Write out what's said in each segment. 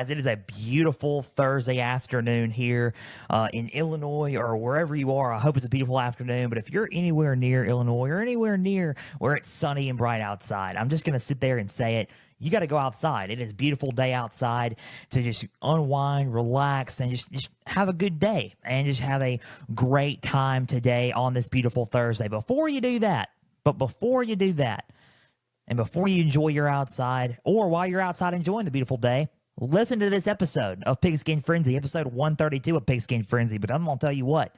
Guys, it is a beautiful Thursday afternoon here in Illinois or wherever you are. I hope it's a beautiful afternoon, but if you're anywhere near Illinois or anywhere near where it's sunny and bright outside, I'm just going to sit there and say it. You got to go outside. It is a beautiful day outside to just unwind, relax, and just have a good day and just have a great time today on this beautiful Thursday. Before you do that, and before you enjoy your outside, or while you're outside enjoying the beautiful day, listen to this episode of Pigskin Frenzy, episode 132 of Pigskin Frenzy. But I'm going to tell you what,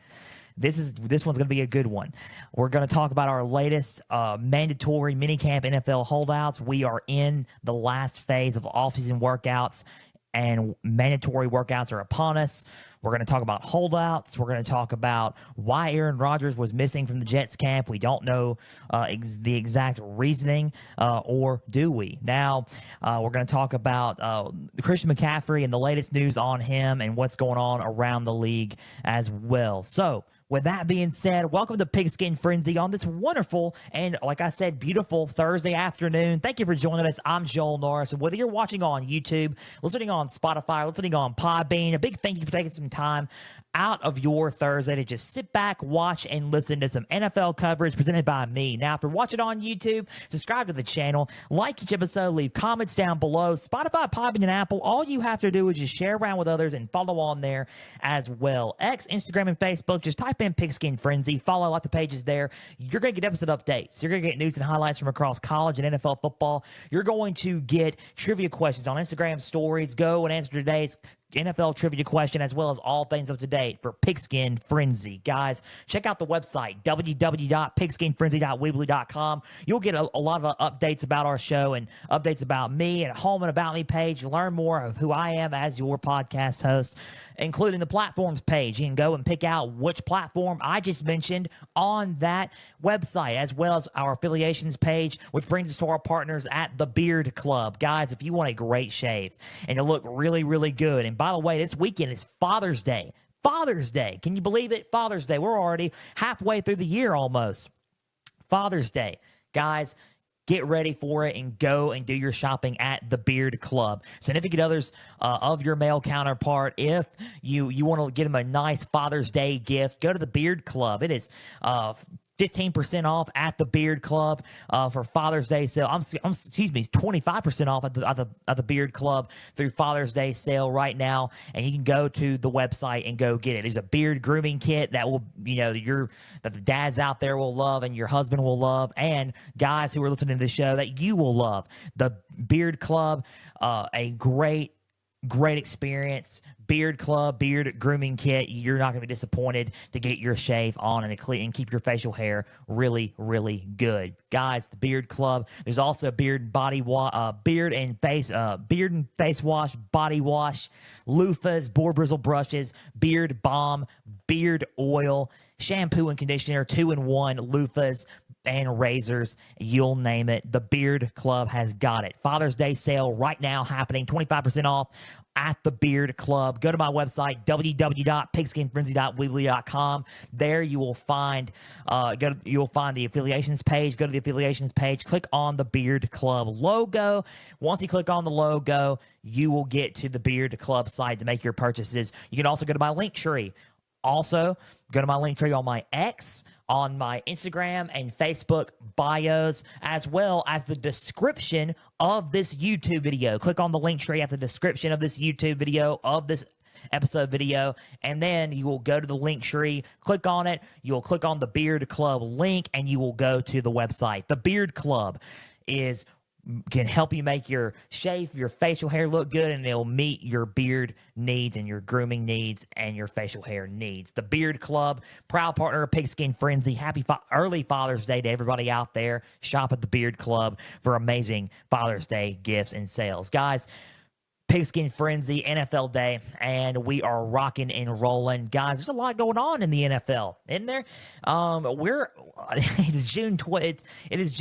this one's going to be a good one. We're going to talk about our latest mandatory minicamp NFL holdouts. We are in the last phase of offseason workouts, and mandatory workouts are upon us. We're going to talk about holdouts. We're going to talk about why Aaron Rodgers was missing from the Jets camp. We don't know the exact reasoning, or do we? Now, we're going to talk about Christian McCaffery and the latest news on him and what's going on around the league as well. So, with that being said, welcome to Pigskin Frenzy on this wonderful and, like I said, beautiful Thursday afternoon. Thank you for joining us. I'm Joel Norris, and whether you're watching on YouTube, listening on Spotify, listening on Podbean, a big thank you for taking some time out of your Thursday to just sit back, watch, and listen to some NFL coverage presented by me. Now, if you're watching on YouTube, subscribe to the channel, like each episode, leave comments down below. Spotify, Podbean, and Apple, all you have to do is just share around with others and follow on there as well. X, Instagram, and Facebook, just type in Pigskin Frenzy, follow like the pages there. You're going to get episode updates. You're going to get news and highlights from across college and NFL football. You're going to get trivia questions on Instagram stories. Go and answer today's NFL trivia question, as well as all things up to date for Pigskin Frenzy. Guys, check out the website, www.pigskinfrenzy.weebly.com. You'll get a lot of updates about our show and updates about me and a home and about me page. Learn more of who I am as your podcast host, including the platforms page. You can go and pick out which platform I just mentioned on that website, as well as our affiliations page, which brings us to our partners at the Beard Club. Guys, if you want a great shave and to look really, really good, and by the way, this weekend is Father's Day. Father's Day. Can you believe it? Father's Day. We're already halfway through the year almost. Father's Day. Guys, get ready for it and go and do your shopping at the Beard Club. Significant others of your male counterpart, if you want to get them a nice Father's Day gift, go to the Beard Club. It is 15% off at the Beard Club for Father's Day sale. 25% off at the Beard Club through Father's Day sale right now. And you can go to the website and go get it. There's a beard grooming kit that will, that the dads out there will love and your husband will love, and guys who are listening to the show that you will love. The Beard Club, a great experience. Beard Club, beard grooming kit. You're not going to be disappointed to get your shave on and keep your facial hair really, really good. Guys, the Beard Club. There's also beard and face wash, body wash, loofahs, boar bristle brushes, beard balm, beard oil, shampoo and conditioner, 2-in-1 loofahs, and razors, you'll name it. The Beard Club has got it. Father's Day sale right now happening, 25% off at the Beard Club. Go to my website, www.pigskinfrenzy.weebly.com. There you will find the affiliations page. Go to the affiliations page, click on the Beard Club logo. Once you click on the logo, you will get to the Beard Club site to make your purchases. You can also go to my link tree. Also, go to my link tree on my X, on my Instagram and Facebook bios, as well as the description of this YouTube video. Click on the link tree at the description of this YouTube video, of this episode video, and then you will go to the link tree, click on it, you'll click on the Beard Club link, and you will go to the website. The Beard Club can help you make your facial hair look good, and it'll meet your beard needs and your grooming needs and your facial hair needs. The Beard Club, proud partner of Pigskin Frenzy. Happy early Father's Day to everybody out there. Shop at the Beard Club for amazing Father's Day gifts and sales. Guys, Pigskin Frenzy, NFL Day, and we are rocking and rolling. Guys, there's a lot going on in the NFL, isn't there? It is June 13th. It is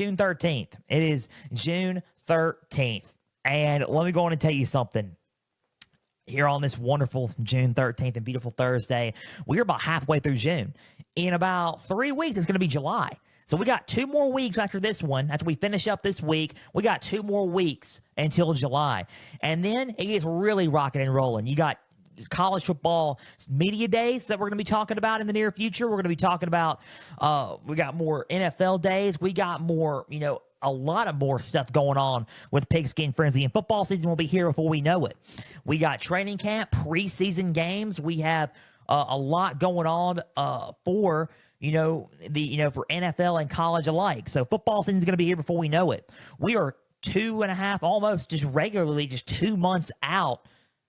June 13th. And let me go on and tell you something. Here on this wonderful June 13th and beautiful Thursday, we're about halfway through June. In about 3 weeks, it's going to be July. So we got 2 more weeks after this one. After we finish up this week, we got 2 more weeks until July. And then it gets really rocking and rolling. You got college football media days that we're going to be talking about in the near future. We're going to be talking about, we got more NFL days. We got more, a lot of more stuff going on with Pigskin Frenzy, and football season will be here before we know it. We got training camp, preseason games. We have a lot going on for for NFL and college alike. So football season is going to be here before we know it. We are 2.5, almost just regularly, just 2 months out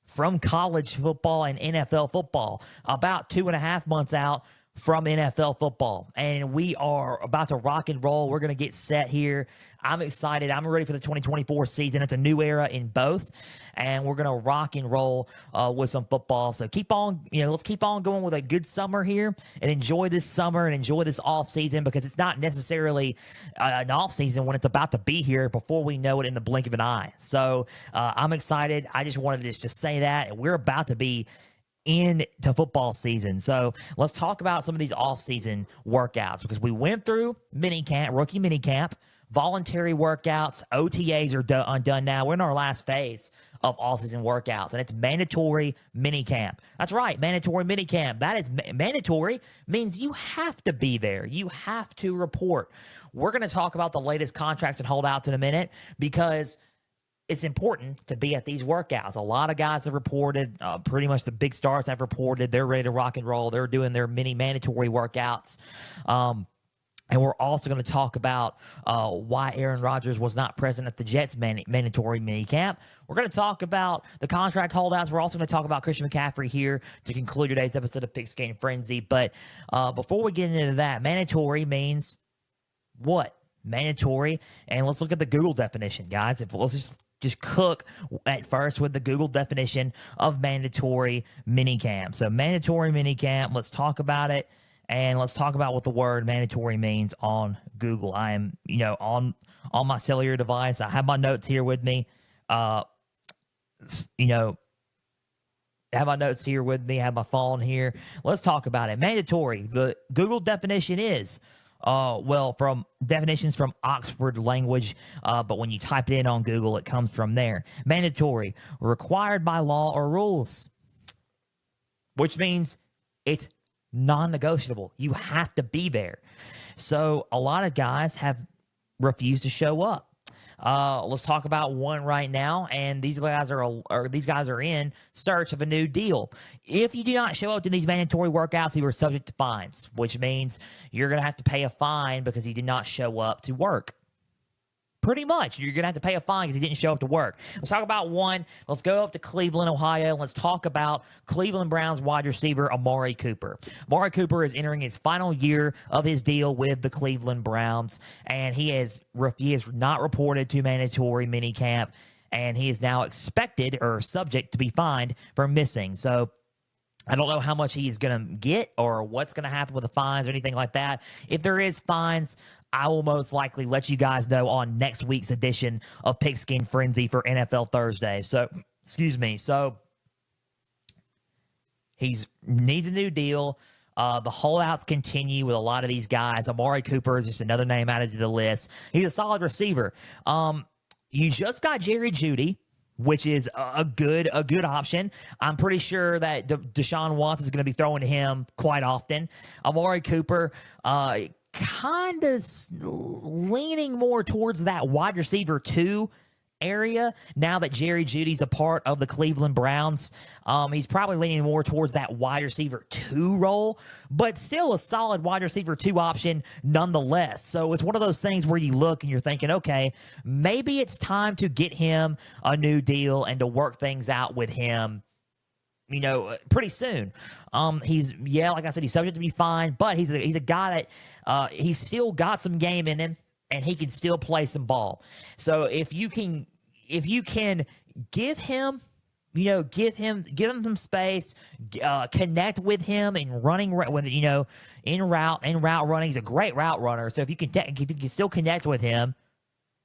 from college football and NFL football, about 2.5 months out from NFL football. And we are about to rock and roll. We're going to get set here. I'm excited. I'm ready for the 2024 season. It's a new era in both, and we're going to rock and roll with some football. So keep on, let's keep on going with a good summer here and enjoy this summer and enjoy this off season, because it's not necessarily an off season when it's about to be here before we know it in the blink of an eye. So I'm excited. I just wanted to just say that, and we're about to be into football season. So let's talk about some of these off-season workouts, because we went through rookie mini camp, voluntary workouts, OTAs are done now. We're in our last phase of off-season workouts, and it's mandatory mini camp. That's right, mandatory mini camp. That is mandatory, means you have to be there. You have to report. We're going to talk about the latest contracts and holdouts in a minute, because it's important to be at these workouts. A lot of guys have reported, pretty much the big stars have reported. They're ready to rock and roll. They're doing their mini mandatory workouts. And we're also going to talk about why Aaron Rodgers was not present at the Jets mandatory mini camp. We're going to talk about the contract holdouts. We're also going to talk about Christian McCaffery here to conclude today's episode of Pigskin Frenzy. But before we get into that, mandatory means what? Mandatory. And let's look at the Google definition, guys. Let's just cook at first with the Google definition of mandatory minicamp. So mandatory minicamp, let's talk about it, and let's talk about what the word mandatory means on Google. I am, on my cellular device. I have my notes here with me. I have my notes here with me. I have my phone here. Let's talk about it. Mandatory. The Google definition is from definitions from Oxford language, but when you type it in on Google, it comes from there. Mandatory, required by law or rules, which means it's non-negotiable. You have to be there. So a lot of guys have refused to show up. Let's talk about one right now, and these guys are in search of a new deal. If you do not show up to these mandatory workouts, you are subject to fines, which means you're going to have to pay a fine because you did not show up to work. Pretty much, you're going to have to pay a fine because he didn't show up to work. Let's talk about one. Let's go up to Cleveland, Ohio, and let's talk about Cleveland Browns wide receiver Amari Cooper. Amari Cooper is entering his final year of his deal with the Cleveland Browns, and he has not reported to mandatory minicamp, and he is now expected or subject to be fined for missing. So I don't know how much he's going to get or what's going to happen with the fines or anything like that. If there is fines, I will most likely let you guys know on next week's edition of Pigskin Frenzy for NFL Thursday. So, So he needs a new deal. The holdouts continue with a lot of these guys. Amari Cooper is just another name added to the list. He's a solid receiver. You just got Jerry Jeudy, which is a good option. I'm pretty sure that Deshaun Watson is going to be throwing to him quite often. Amari Cooper, kind of leaning more towards that wide receiver 2 area now that Jerry Jeudy's a part of the Cleveland Browns. He's probably leaning more towards that wide receiver 2 role, but still a solid wide receiver 2 option nonetheless. So it's one of those things where you look and you're thinking, okay, maybe it's time to get him a new deal and to work things out with him, pretty soon. Like I said, he's subject to be fined, but he's a guy that he's still got some game in him, and he can still play some ball. So if you can give him some space, connect with him in running in route running. He's a great route runner. So if you can still connect with him,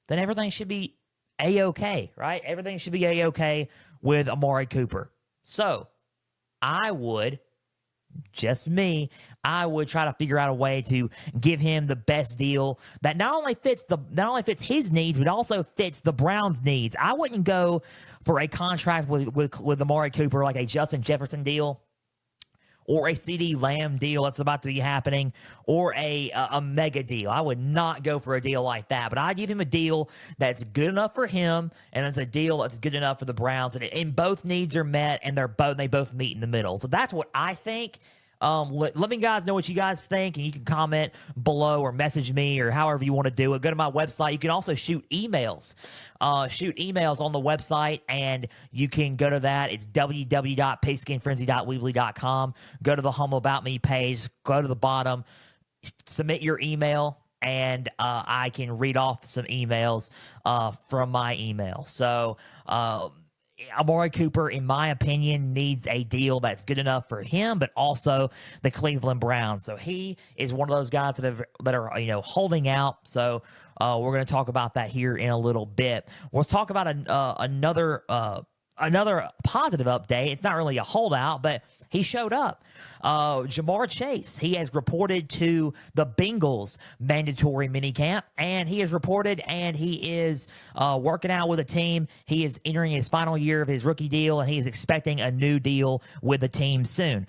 then everything should be A-okay, right? Everything should be A-okay with Amari Cooper. So I would just me, I would try to figure out a way to give him the best deal that not only fits his needs, but also fits the Browns' needs. I wouldn't go for a contract with Amari Cooper like a Justin Jefferson deal, or a CD Lamb deal that's about to be happening, or a mega deal. I would not go for a deal like that, but I'd give him a deal that's good enough for him, and it's a deal that's good enough for the Browns, and both needs are met, and they both meet in the middle. So that's what I think. Let me guys know what you guys think, and you can comment below or message me or however you want to do it. Go to my website. You can also shoot emails. Shoot emails on the website, and you can go to that. It's www.pigskinfrenzy.weebly.com. Go to the Home About Me page. Go to the bottom. Submit your email, and I can read off some emails from my email. So, Amari Cooper, in my opinion, needs a deal that's good enough for him, but also the Cleveland Browns. So he is one of those guys that are holding out. So we're going to talk about that here in a little bit. We'll talk about another positive update. It's not really a holdout, but he showed up. Jamar Chase, he has reported to the Bengals mandatory minicamp, and he has reported, and he is working out with a team. He is entering his final year of his rookie deal, and he is expecting a new deal with the team soon.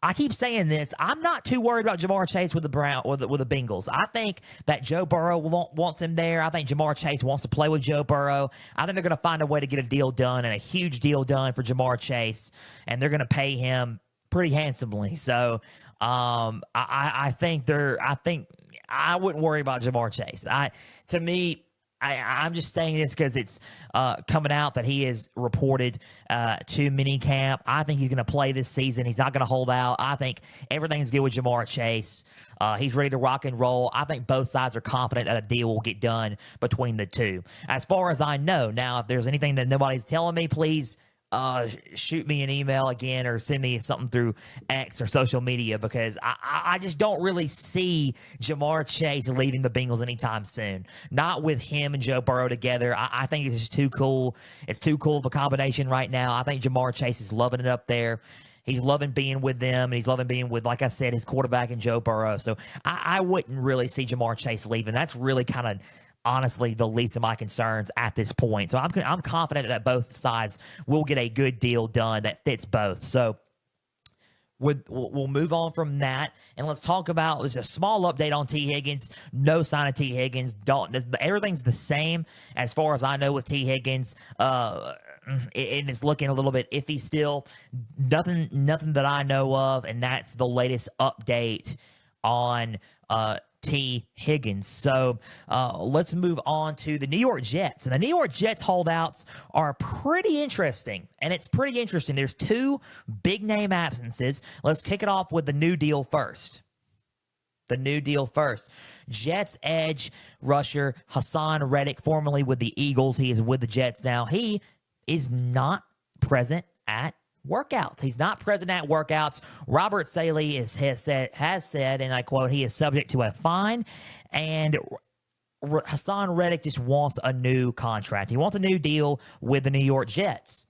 I keep saying this. I'm not too worried about Jamar Chase with the Bengals. I think that Joe Burrow wants him there. I think Jamar Chase wants to play with Joe Burrow. I think they're going to find a way to get a deal done, and a huge deal done for Jamar Chase, and they're going to pay him pretty handsomely. So I think I wouldn't worry about Jamar Chase. I'm just saying this because it's coming out that he is reported to minicamp. I think he's going to play this season. He's not going to hold out. I think everything's good with Jamar Chase. He's ready to rock and roll. I think both sides are confident that a deal will get done between the two. As far as I know, now, if there's anything that nobody's telling me, please shoot me an email again or send me something through X or social media, because I just don't really see Jamar Chase leaving the Bengals anytime soon. Not with him and Joe Burrow together. I think it's just too cool. It's too cool of a combination right now. I think Jamar Chase is loving it up there. He's loving being with them, and he's loving being with, like I said, his quarterback and Joe Burrow. So I wouldn't really see Jamar Chase leaving. That's really kind of, honestly, the least of my concerns at this point. So I'm confident that both sides will get a good deal done that fits both. So we'll move on from that, and let's talk about just a small update on T. Higgins. No sign of T. Higgins. Everything's the same as far as I know with T. Higgins. It is looking a little bit iffy still. Nothing that I know of, and that's the latest update on T. Higgins. So let's move on to the New York Jets. And the New York Jets holdouts are pretty interesting. And it's pretty interesting. There's two big name absences. Let's kick it off with the new deal first. Jets edge rusher Haason Reddick, formerly with the Eagles. He is with the Jets now. He is not present at workouts. He's not present at workouts. Robert Saleh has said, and I quote, he is subject to a fine, and Haason Reddick just wants a new contract. He wants a new deal with the New York Jets.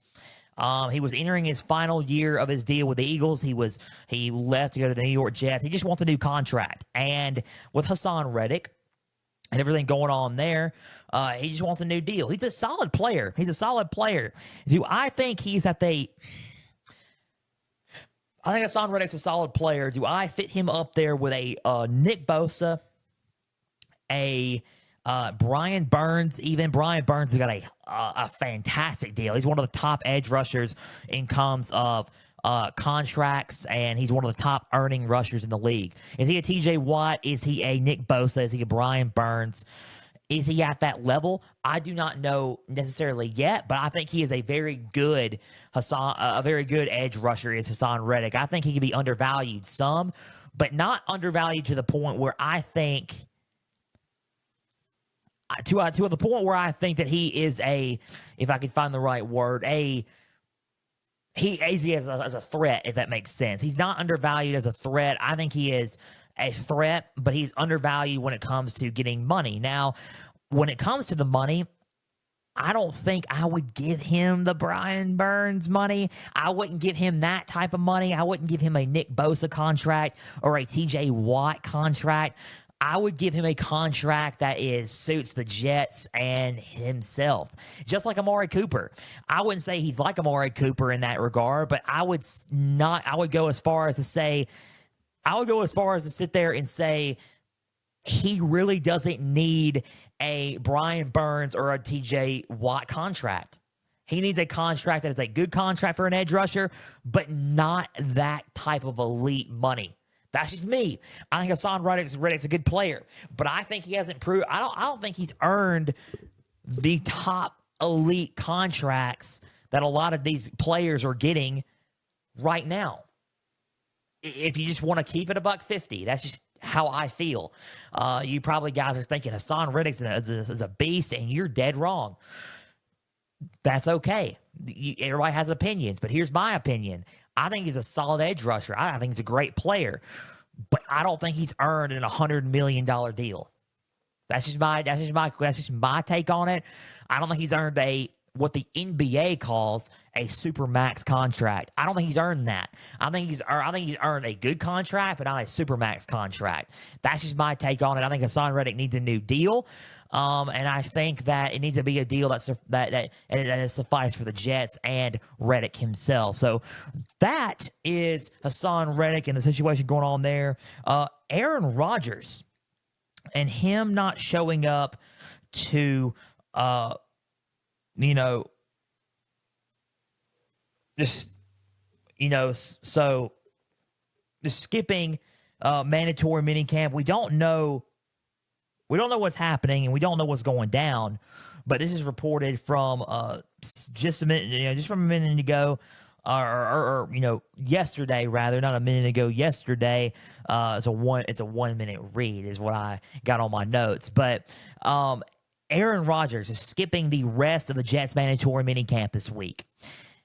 He was entering his final year of his deal with the Eagles. He left to go to the New York Jets. He just wants a new contract. And with Haason Reddick and everything going on there, he just wants a new deal. He's a solid player. Do I think he's at the... I think Haason Reddick's a solid player. Do I fit him up there with a Nick Bosa, a Brian Burns? Even Brian Burns has got a fantastic deal. He's one of the top edge rushers in terms of contracts, and he's one of the top earning rushers in the league. Is he a TJ Watt? Is he a Nick Bosa? Is he a Brian Burns? Is he at that level? I do not know necessarily yet, but I think he is a very good edge rusher is Haason Reddick. I think he can be undervalued some, but not undervalued to the point where I think to the point where I think that he is if I can find the right word, he is as a threat, if that makes sense. He's not undervalued as a threat. I think he is a threat, but he's undervalued when it comes to getting money. Now, when it comes to the money, I don't think I would give him the Brian Burns money. I wouldn't give him that type of money. I wouldn't give him a Nick Bosa contract or a TJ Watt contract. I would give him a contract that suits the Jets and himself. Just like Amari Cooper. I wouldn't say he's like Amari Cooper in that regard, but I would go as far as to sit there and say he really doesn't need a Brian Burns or a TJ Watt contract. He needs a contract that is a good contract for an edge rusher, but not that type of elite money. That's just me. I think Haason Reddick's a good player, but I think he hasn't proved. I don't think he's earned the top elite contracts that a lot of these players are getting right now. If you just want to keep it $150, that's just how I feel. You probably guys are thinking Haason Reddick is a beast, and you're dead wrong. That's okay. Everybody has opinions, but here's my opinion. I think he's a solid edge rusher. I think he's a great player, but I don't think he's earned an $100 million deal. That's just my take on it. I don't think he's earned what the NBA calls a supermax contract. I don't think he's earned that. I think he's earned a good contract, but not a supermax contract. That's just my take on it. I think Haason Reddick needs a new deal. And I think that it needs to be a deal that is suffice for the Jets and Reddick himself. So that is Haason Reddick and the situation going on there. Aaron Rodgers and him not showing up to, just skipping mandatory minicamp. We don't know what's happening, and we don't know what's going down. But this is reported from just a minute ago, or yesterday rather, not a minute ago. Yesterday, it's a 1 minute read is what I got on my notes. But Aaron Rodgers is skipping the rest of the Jets mandatory minicamp this week.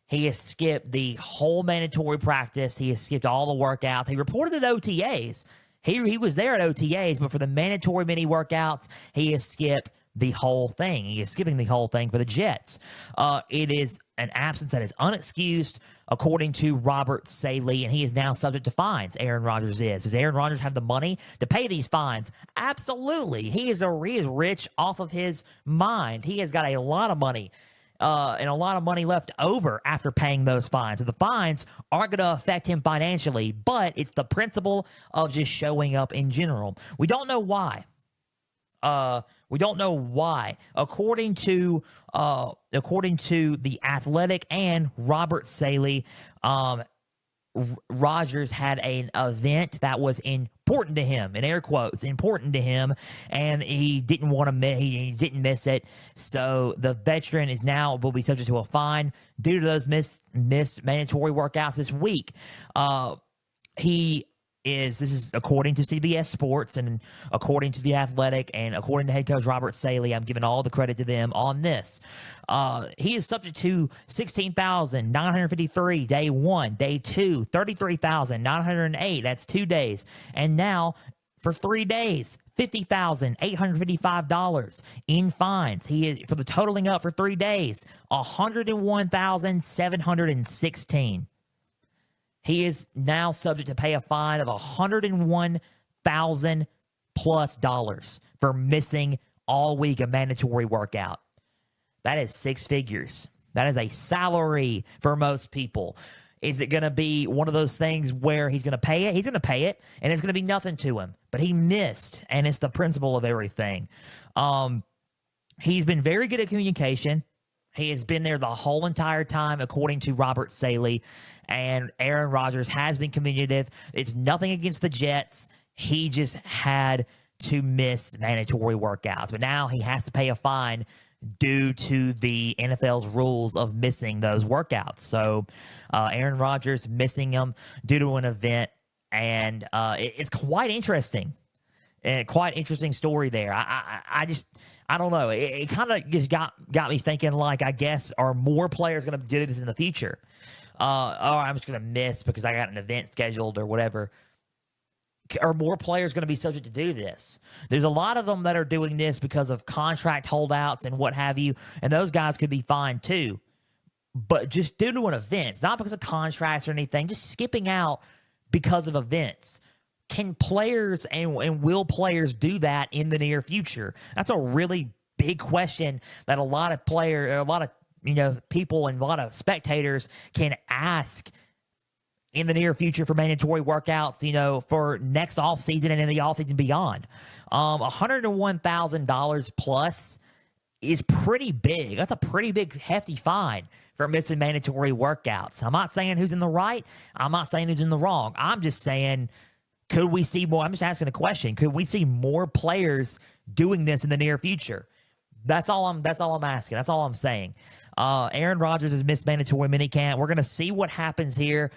He has skipped the whole mandatory practice. He has skipped all the workouts. He reported at OTAs. He was there at OTAs, but for the mandatory mini workouts, he has skipped the whole thing. He is skipping the whole thing for the Jets. It is an absence that is unexcused, according to Robert Saley, and he is now subject to fines. Aaron Rodgers is. Does Aaron Rodgers have the money to pay these fines? Absolutely. He is rich off of his mind. He has got a lot of money. And a lot of money left over after paying those fines. So the fines aren't going to affect him financially, but it's the principle of just showing up in general. We don't know why. According to The Athletic and Robert Saley, Rodgers had an event that was important to him, in air quotes, important to him, and he didn't want to miss. He didn't miss it, so the veteran will be subject to a fine due to those missed mandatory workouts this week. This is according to CBS Sports and according to The Athletic and according to head coach Robert Saley. I'm giving all the credit to them on this. He is subject to $16,953 day 1, day 2, $33,908. That's 2 days. And now for 3 days, $50,855 in fines. He is, for the totaling up for 3 days, $101,716. He is now subject to pay a fine of $101,000 plus for missing all week a mandatory workout. That is 6 figures. That is a salary for most people. Is it going to be one of those things where he's going to pay it? He's going to pay it, and it's going to be nothing to him. But he missed, and it's the principle of everything. He's been very good at communication. He has been there the whole entire time, according to Robert Saley, and Aaron Rodgers has been communicative. It's nothing against the Jets. He just had to miss mandatory workouts. But now he has to pay a fine due to the NFL's rules of missing those workouts. So Aaron Rodgers missing them due to an event, and it's quite interesting. And quite interesting story there. I don't know. It kind of just got me thinking, like, I guess, are more players going to do this in the future? Or I'm just going to miss because I got an event scheduled or whatever. Are more players going to be subject to do this? There's a lot of them that are doing this because of contract holdouts and what have you, and those guys could be fine too. But just due to an event, not because of contracts or anything, just skipping out because of events. Can players and will players do that in the near future? That's a really big question that a lot of people and a lot of spectators can ask in the near future for mandatory workouts, for next offseason and in the offseason beyond. $101,000 plus is pretty big. That's a pretty big, hefty fine for missing mandatory workouts. I'm not saying who's in the right. I'm not saying who's in the wrong. I'm just saying, could we see more? I'm just asking a question. Could we see more players doing this in the near future? That's all I'm asking. That's all I'm saying. Aaron Rodgers has missed mandatory minicamp. We're going to see what happens here.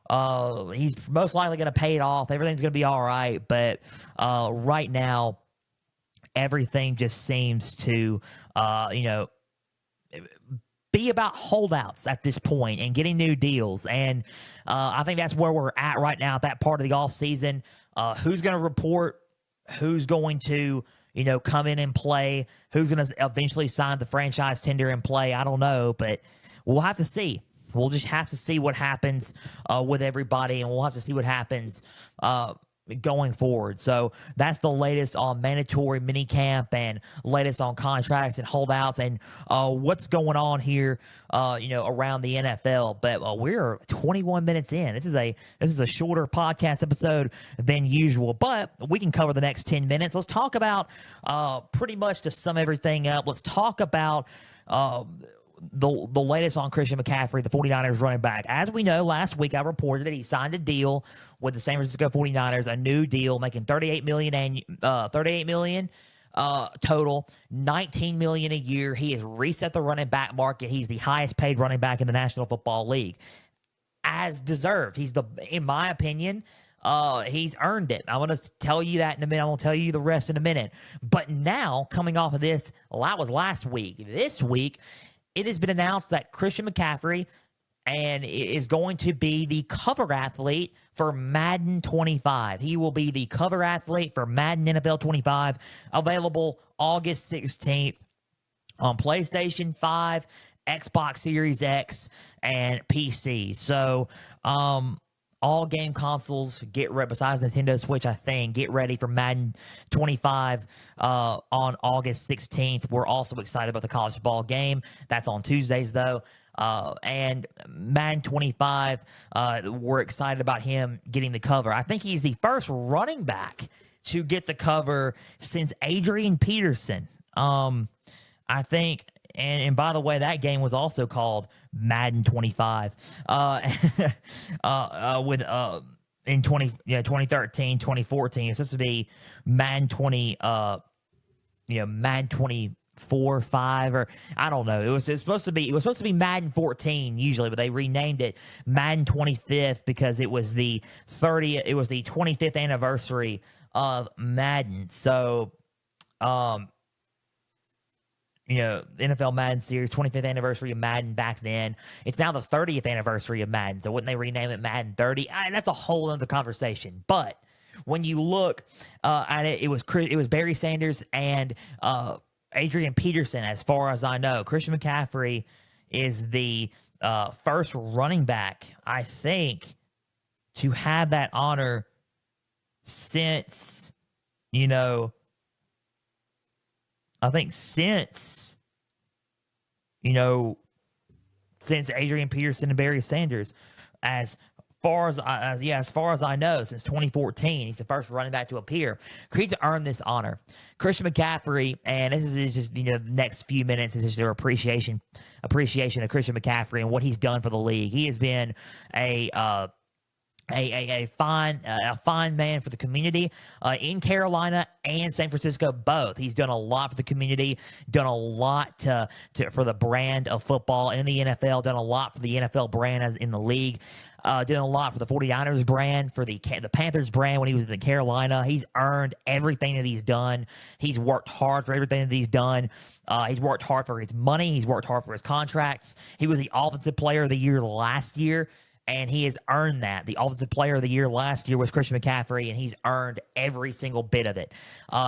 He's most likely going to pay it off. Everything's going to be all right. But right now, everything just seems to, be about holdouts at this point and getting new deals. And I think that's where we're at right now at that part of the offseason. Who's going to report? Who's going to, come in and play? Who's going to eventually sign the franchise tender and play? I don't know, but we'll have to see. We'll just have to see what happens with everybody, and we'll have to see what happens going forward. So that's the latest on mandatory minicamp and latest on contracts and holdouts and what's going on here, around the NFL. But we're 21 minutes in. This is a shorter podcast episode than usual, but we can cover the next 10 minutes. Let's talk about pretty much to sum everything up. Let's talk about the latest on Christian McCaffery, the 49ers running back. As we know, last week I reported that he signed a deal with the San Francisco 49ers, a new deal making $38 million total, $19 million a year. He has reset the running back market. He's the highest paid running back in the National Football League, as deserved. In my opinion, he's earned it. I'm going to tell you that in a minute. I'm going to tell you the rest in a minute. But now, coming off of this, that was last week. This week, it has been announced that Christian McCaffery is going to be the cover athlete for Madden 25. He will be the cover athlete for Madden NFL 25, available August 16th on PlayStation 5, Xbox Series X, and PC. So, all game consoles get ready, besides Nintendo Switch, I think, get ready for Madden 25 on August 16th. We're also excited about the college football game. That's on Tuesdays, though. And Madden 25, we're excited about him getting the cover. I think he's the first running back to get the cover since Adrian Peterson. I think... And by the way, that game was also called Madden 25 with in 2013, 2014. It's supposed to be Madden 20, Madden 24, 5, or I don't know. It was supposed to be Madden 14 usually, but they renamed it Madden 25th because it was the 25th anniversary of Madden. So, NFL Madden series, 25th anniversary of Madden back then. It's now the 30th anniversary of Madden, so wouldn't they rename it Madden 30? That's a whole other conversation. But when you look at it, it was Barry Sanders and Adrian Peterson, as far as I know. Christian McCaffery is the first running back, I think, to have that honor since, since Adrian Peterson and Barry Sanders, as far as I know, since 2014, he's the first running back to appear. He's earned this honor. Christian McCaffery, and this is just the next few minutes is just their appreciation of Christian McCaffery and what he's done for the league. He has been a fine man for the community in Carolina and San Francisco both. He's done a lot for the community, done a lot for the brand of football in the NFL, done a lot for the NFL brand as in the league, done a lot for the 49ers brand, for the Panthers brand when he was in Carolina. He's earned everything that he's done. He's worked hard for everything that he's done. He's worked hard for his money. He's worked hard for his contracts. He was the Offensive Player of the Year last year. and he has earned that. The Offensive Player of the Year last year was Christian McCaffery, and he's earned every single bit of it.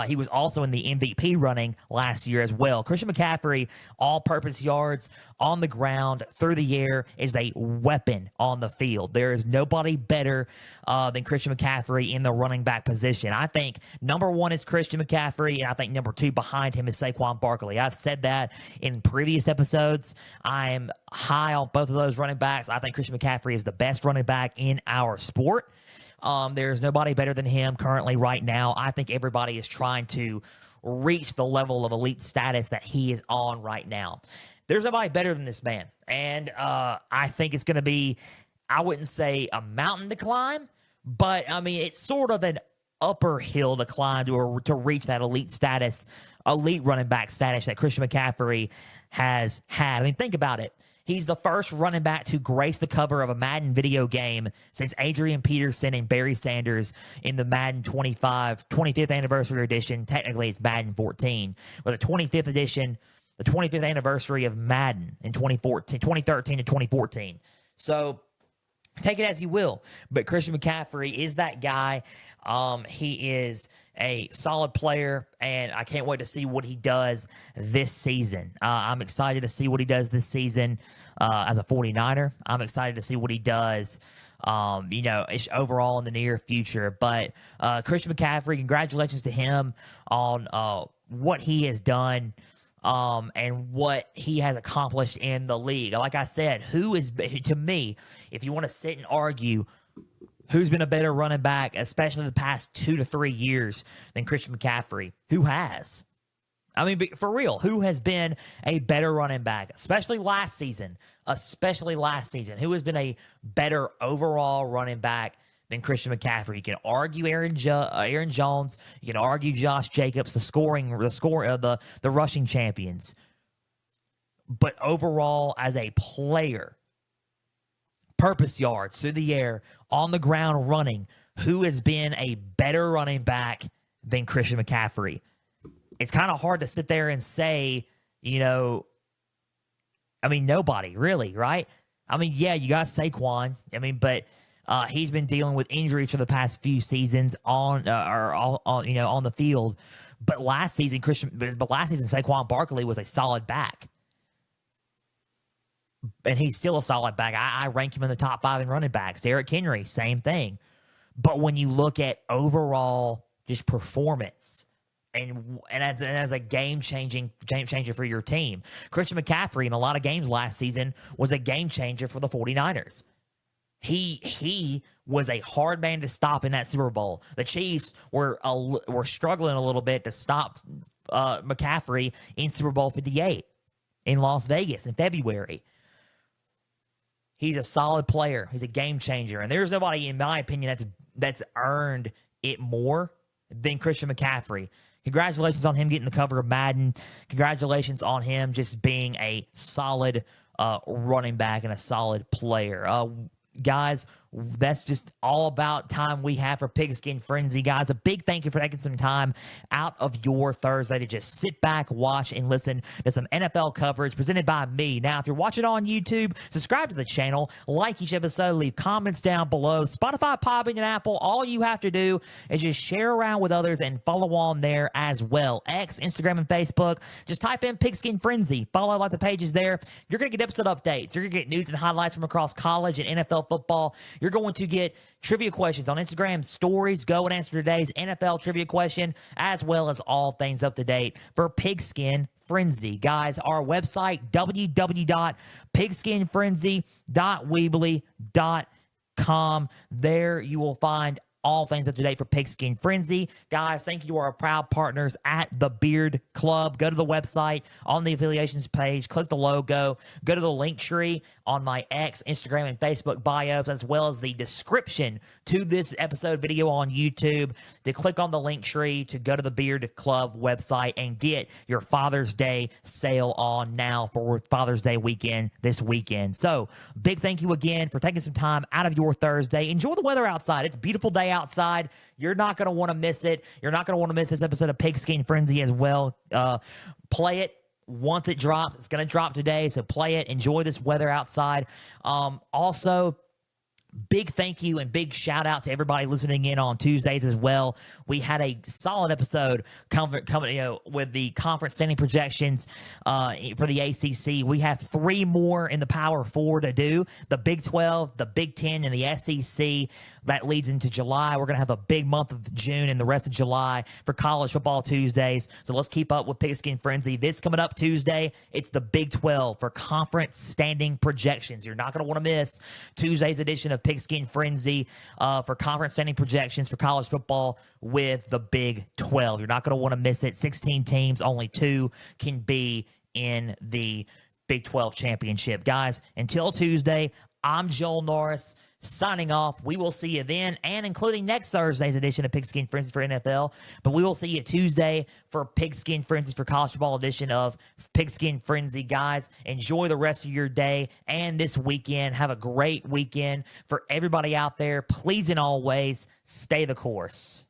He was also in the MVP running last year as well. Christian McCaffery, all-purpose yards on the ground, through the air, is a weapon on the field. There is nobody better than Christian McCaffery in the running back position. I think number one is Christian McCaffery, and I think number two behind him is Saquon Barkley. I've said that in previous episodes. I am high on both of those running backs. I think Christian McCaffery is the best running back in our sport. There's nobody better than him currently right now. I think everybody is trying to reach the level of elite status that he is on right now. There's nobody better than this man. And I think it's going to be, I wouldn't say a mountain to climb, but I mean, it's sort of an upper hill to climb to reach that elite status, elite running back status that Christian McCaffery has had. I mean, think about it. He's the first running back to grace the cover of a Madden video game since Adrian Peterson and Barry Sanders in the Madden 25th anniversary edition. Technically, it's Madden 14, but the 25th edition, the 25th anniversary of Madden in 2013 to 2014. So take it as you will, but Christian McCaffery is that guy. He is a solid player, and I can't wait to see what he does this season. I'm excited to see what he does this season as a 49er. I'm excited to see what he does, overall in the near future. But Christian McCaffery, congratulations to him on what he has done and what he has accomplished in the league. Like I said, to me, if you want to sit and argue who's been a better running back, especially the past 2 to 3 years, than Christian McCaffery? Who has? I mean, for real, who has been a better running back, especially last season? Who has been a better overall running back than Christian McCaffery? You can argue Aaron Jones. You can argue Josh Jacobs, the rushing champions. But overall, as a player, purpose yards through the air, on the ground running, who has been a better running back than Christian McCaffery? It's kind of hard to sit there and say, nobody really, right? I mean, yeah, you got Saquon. but he's been dealing with injuries for the past few seasons on the field. But last season, Saquon Barkley was a solid back. And he's still a solid back. I rank him in the top 5 in running backs. Derrick Henry, same thing. But when you look at overall just performance and as a game changer for your team, Christian McCaffery in a lot of games last season was a game changer for the 49ers. He was a hard man to stop in that Super Bowl. The Chiefs were struggling a little bit to stop McCaffrey in Super Bowl 58 in Las Vegas in February. He's a solid player. He's a game changer. And there's nobody, in my opinion, that's earned it more than Christian McCaffery. Congratulations on him getting the cover of Madden. Congratulations on him just being a solid running back and a solid player. Guys, that's just all about time we have for Pigskin Frenzy. Guys, a big thank you for taking some time out of your Thursday to just sit back, watch, and listen to some NFL coverage presented by me. Now, if you're watching on YouTube, subscribe to the channel, like each episode, leave comments down below. Spotify, Podbean, and Apple, all you have to do is just share around with others and follow on there as well. X, Instagram, and Facebook. Just type in Pigskin Frenzy. Follow like the pages there. You're going to get episode updates. You're going to get news and highlights from across college and NFL football. You're going to get trivia questions on Instagram stories. Go and answer today's NFL trivia question, as well as all things up to date for Pigskin Frenzy. Guys, our website, www.pigskinfrenzy.weebly.com. There you will find all things up to date for Pigskin Frenzy. Guys, thank you to our proud partners at the Beard Club. Go to the website on the affiliations page, click the logo, go to the link tree on my X, Instagram, and Facebook bios, as well as the description to this episode video on YouTube, to click on the link tree to go to the Beard Club website and get your Father's Day sale on now for Father's Day weekend this weekend. So, big thank you again for taking some time out of your Thursday. Enjoy the weather outside. It's a beautiful day outside. You're not going to want to miss it. You're not going to want to miss this episode of Pigskin Frenzy as well. Play it once it drops. It's going to drop today, so play it. Enjoy this weather outside. Also, Big thank you and big shout out to everybody listening in on Tuesdays as well. We had a solid episode coming, with the conference standing projections for the ACC. We have 3 more in the Power 4 to do: the Big 12, the Big 10, and the SEC. That leads into July. We're going to have a big month of June and the rest of July for College Football Tuesdays. So let's keep up with Pigskin Frenzy. This coming up Tuesday, it's the Big 12 for conference standing projections. You're not going to want to miss Tuesday's edition of Pigskin Frenzy for conference standing projections for college football with the Big 12. You're not going to want to miss it. 16 teams, only 2 can be in the Big 12 championship. Guys, until Tuesday, I'm Joel Norris signing off. We will see you then, and including next Thursday's edition of Pigskin Frenzy for NFL. But we will see you Tuesday for Pigskin Frenzy for college football edition of Pigskin Frenzy. Guys, enjoy the rest of your day and this weekend. Have a great weekend. For everybody out there, please and always stay the course.